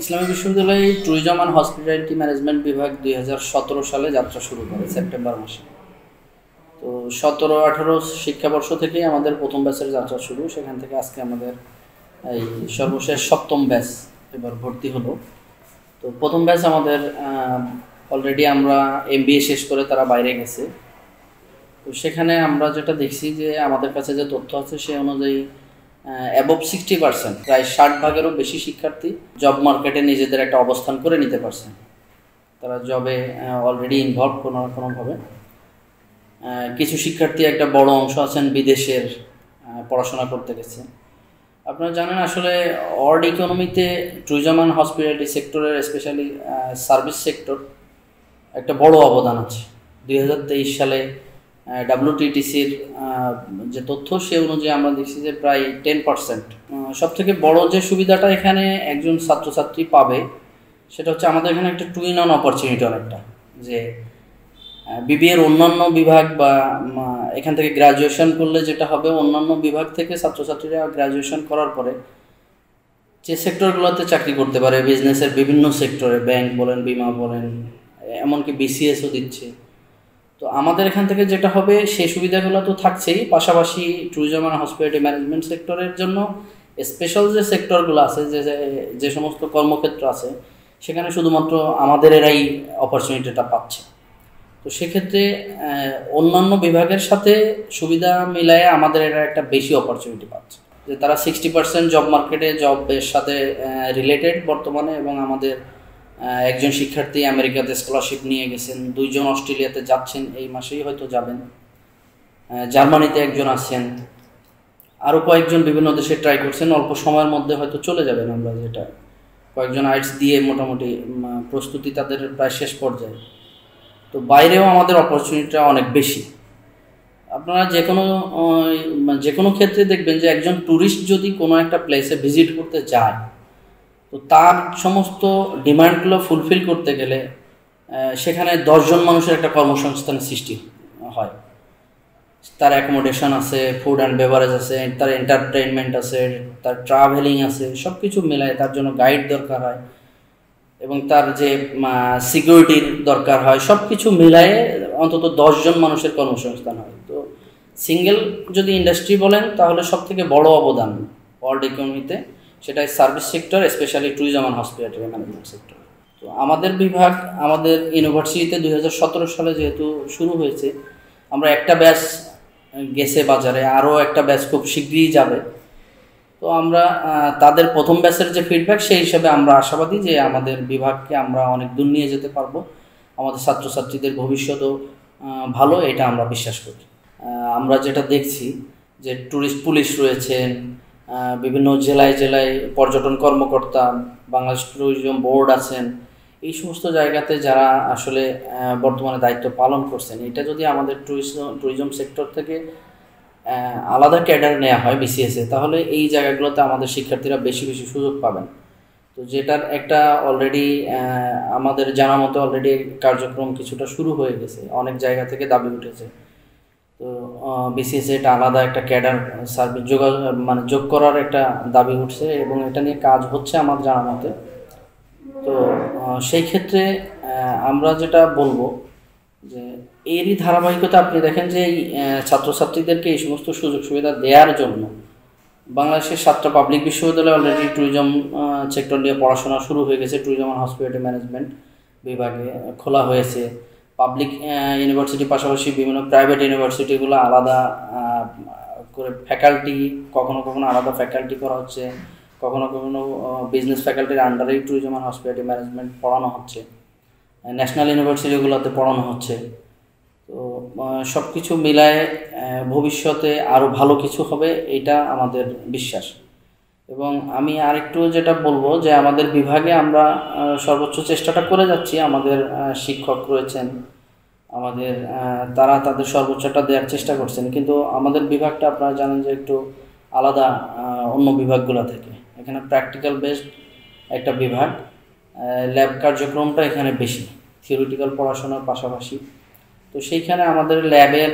ইসলামী বিশ্ববিদ্যালয় tourism and hospitality management বিভাগ 2017 সালে যাত্রা শুরু করে সেপ্টেম্বর মাসে। তো 17-18 শিক্ষাবর্ষ থেকেই আমাদের প্রথম ব্যাচের যাত্রা শুরু। সেখান থেকে আজকে আমাদের এই সর্বশেষ সপ্তম ব্যাচ এবার ভর্তি হলো। তো প্রথম ব্যাচ আমাদের অলরেডি আমরা MBA শেষ করে তারা বাইরে গেছে। তো সেখানে আমরা যেটা দেখছি যে আমাদের কাছে যে তথ্য আছে সে অনুযায়ী অ্যাবভ 60%, প্রায় 60 ভাগেরও বেশি শিক্ষার্থী জব মার্কেটে নিজেদের একটা অবস্থান করে নিতে পারছে। তারা জবে অলরেডি ইনভলভ কোনো না কোনোভাবে। কিছু শিক্ষার্থী একটা বড় অংশ আছেন বিদেশের পড়াশোনা করতে গেছে। আপনারা জানেন আসলে ওয়ার্ল্ড ইকোনমিতে ট্যুরিজম অ্যান্ড হসপিটালিটি সেক্টরের স্পেশালি সার্ভিস সেক্টর একটা বড় অবদান আছে। 2023 সালে WTTCর যে তথ্য সে অনুযায়ী আমরা দেখছি যে প্রায় 10%। সবথেকে বড় যে সুবিধাটা এখানে একজন ছাত্রছাত্রী পাবে সেটা হচ্ছে আমাদের এখানে একটা টুইন অন অপরচুনিটি অনেকটা, যে BBA-র অন্যান্য বিভাগ বা এখান থেকে গ্র্যাজুয়েশন করলে যেটা হবে, অন্যান্য বিভাগ থেকে ছাত্রছাত্রীরা গ্র্যাজুয়েশন করার পরে যে সেক্টরগুলোতে চাকরি করতে পারে, বিজনেসের বিভিন্ন সেক্টরে, ব্যাংক বলেন, বিমা বলেন, এমনকি BCSও দিচ্ছে। তো আমাদের এখান থেকে যেটা হবে সেই সুবিধাগুলো তো থাকছেই, পাশাপাশি ট্যুরিজম অ্যান্ড হসপিটালিটি ম্যানেজমেন্ট সেক্টরের জন্য স্পেশাল যে সেক্টরগুলো আছে, যে সমস্ত কর্মক্ষেত্র আছে, সেখানে শুধুমাত্র আমাদের এরাই অপরচুনিটিটা পাচ্ছে। তো সেক্ষেত্রে অন্যান্য বিভাগের সাথে সুবিধা মিলায়ে আমাদের এরা একটা বেশি অপরচুনিটি পাচ্ছে, যে তারা 60% জব মার্কেটে জবের সাথে রিলেটেড বর্তমানে। এবং আমাদের একজন শিক্ষার্থী আমেরিকাতে স্কলারশিপ নিয়ে গেছেন, 2 জন অস্ট্রেলিয়াতে যাচ্ছেন, এই মাসেই হয়তো যাবেন, জার্মানিতে একজন আছেন, আরও কয়েকজন বিভিন্ন দেশে ট্রাই করছেন, অল্প সময়ের মধ্যে হয়তো চলে যাবেন। আমরা যেটা কয়েকজন আইটস দিয়ে মোটামুটি প্রস্তুতি তাদের প্রায় শেষ পর্যায়ে। তো বাইরেও আমাদের অপরচুনিটিটা অনেক বেশি। আপনারা যে কোনো ক্ষেত্রে দেখবেন যে একজন ট্যুরিস্ট যদি কোনো একটা প্লেসে ভিজিট করতে যায়, তো তার সমস্ত ডিমান্ডগুলো ফুলফিল করতে গেলে সেখানে 10 জন মানুষের একটা কর্মসংস্থানের সৃষ্টি হয়। তার অ্যাকোমোডেশন আছে, ফুড অ্যান্ড বেভারেজ আছে, তার এন্টারটেইনমেন্ট আছে, তার ট্রাভেলিং আছে, সব কিছু মিলায় তার জন্য গাইড দরকার হয় এবং তার যে সিকিউরিটির দরকার হয়, সব কিছু মিলায়ে অন্তত 10 জন মানুষের কর্মসংস্থান হয়। তো সিঙ্গেল যদি ইন্ডাস্ট্রি বলেন তাহলে সব থেকে বড় অবদান ওয়ার্ল্ড ইকোনমিতে সেটাই service sector, specially tourism and hospitality management sector. তো আমাদের বিভাগ আমাদের ইউনিভার্সিটিতে 2017 সালে যেহেতু শুরু হয়েছে, আমরা একটা ব্যাচ গেছে বাজারে, আরও একটা ব্যাচ খুব শীঘ্রই যাবে। তো আমরা তাদের প্রথম ব্যাচের যে ফিডব্যাক সেই হিসাবে আমরা আশাবাদী যে আমাদের বিভাগকে আমরা অনেক দূর নিয়ে যেতে পারবো, আমাদের ছাত্রছাত্রীদের ভবিষ্যতও ভালো, এটা আমরা বিশ্বাস করি। আমরা যেটা দেখছি যে ট্যুরিস্ট পুলিশ রয়েছেন, বিভিন্ন জেলায় জেলায় পর্যটন কর্মকর্তা, বাংলাদেশ ট্যুরিজম বোর্ড আছেন, এই সমস্ত জায়গাতে যারা আসলে বর্তমানে দায়িত্ব পালন করছেন, এটা যদি আমাদের ট্যুরিজম সেক্টর থেকে আলাদা ক্যাডার নেওয়া হয় BCS-এ, তাহলে এই জায়গাগুলোতে আমাদের শিক্ষার্থীরা বেশি বেশি সুযোগ পাবেন। তো যেটার একটা অলরেডি আমাদের জানা মতো অলরেডি কার্যক্রম কিছুটা শুরু হয়ে গেছে, অনেক জায়গা থেকে দাবি উঠেছে। তো BCS-এ এটা আলাদা একটা ক্যাডার সার্ভিস যোগ করার একটা দাবি উঠছে এবং এটা নিয়ে কাজ হচ্ছে আমার জানা মতে। তো সেই ক্ষেত্রে আমরা যেটা বলবো যে এরই ধারাবাহিকতা আপনি দেখেন যে এই ছাত্রছাত্রীদেরকে এই সমস্ত সুযোগ সুবিধা দেওয়ার জন্য বাংলাদেশের 7টা পাবলিক বিশ্ববিদ্যালয় অলরেডি ট্যুরিজম সেক্টর নিয়ে পড়াশোনা শুরু হয়ে গেছে। ট্যুরিজম অ্যান্ড হসপিটালিটি ম্যানেজমেন্ট বিভাগে খোলা হয়েছে। পাবলিক ইউনিভার্সিটির পাশাপাশি বিভিন্ন প্রাইভেট ইউনিভার্সিটিগুলো আলাদা করে ফ্যাকাল্টি, কখনো কখনো আলাদা ফ্যাকাল্টি করা হচ্ছে, কখনো কখনো বিজনেস ফ্যাকাল্টির আন্ডারেই ট্যুরিজম অ্যান্ড হসপিটালিটি ম্যানেজমেন্ট পড়ানো হচ্ছে, ন্যাশনাল ইউনিভার্সিটিগুলোতে পড়ানো হচ্ছে। তো সব কিছু মিলায় ভবিষ্যতে আরও ভালো কিছু হবে, এটা আমাদের বিশ্বাস। এবং আমি আরেকটু যেটা বলবো যে আমাদের বিভাগে আমরা সর্বোচ্চ চেষ্টাটা করে যাচ্ছি। আমাদের শিক্ষক রয়েছেন, আমাদের তারা তাদের সর্বোচ্চটা দেওয়ার চেষ্টা করছেন, কিন্তু আমাদের বিভাগটা আপনারা জানেন যে একটু আলাদা অন্য বিভাগগুলো থেকে। এখানে প্র্যাকটিক্যাল বেসড একটা বিভাগ, ল্যাব কার্যক্রমটা এখানে বেশি, থিওরিটিক্যাল পড়াশোনার পাশাপাশি। তো সেইখানে আমাদের ল্যাবের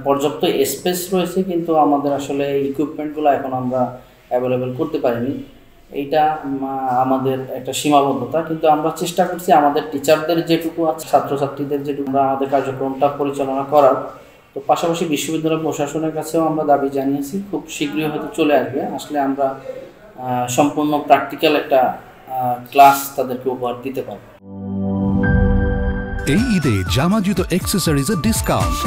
পর্যাপ্ত স্পেস রয়েছে, কিন্তু আমাদের আসলে ইকুইপমেন্টগুলো এখন আমরা অ্যাভেলেবেল করতে পারিনি। এইটা আমাদের একটা সীমাবদ্ধতা, কিন্তু আমরা চেষ্টা করছি আমাদের টিচারদের যেটুকু আছে, ছাত্রছাত্রীদের যেটুকু, আমরা আমাদের কার্যক্রমটা পরিচালনা করার। তো পাশাপাশি বিশ্ববিদ্যালয় প্রশাসনের কাছেও আমরা দাবি জানিয়েছি, খুব শীঘ্রই হয়তো চলে আসবে, আসলে আমরা সম্পূর্ণ প্র্যাকটিক্যাল একটা ক্লাস তাদেরকে উপহার দিতে পারবো। এই ঈদে জামা জুতো অ্যাক্সেসরিজের ডিসকাউন্ট।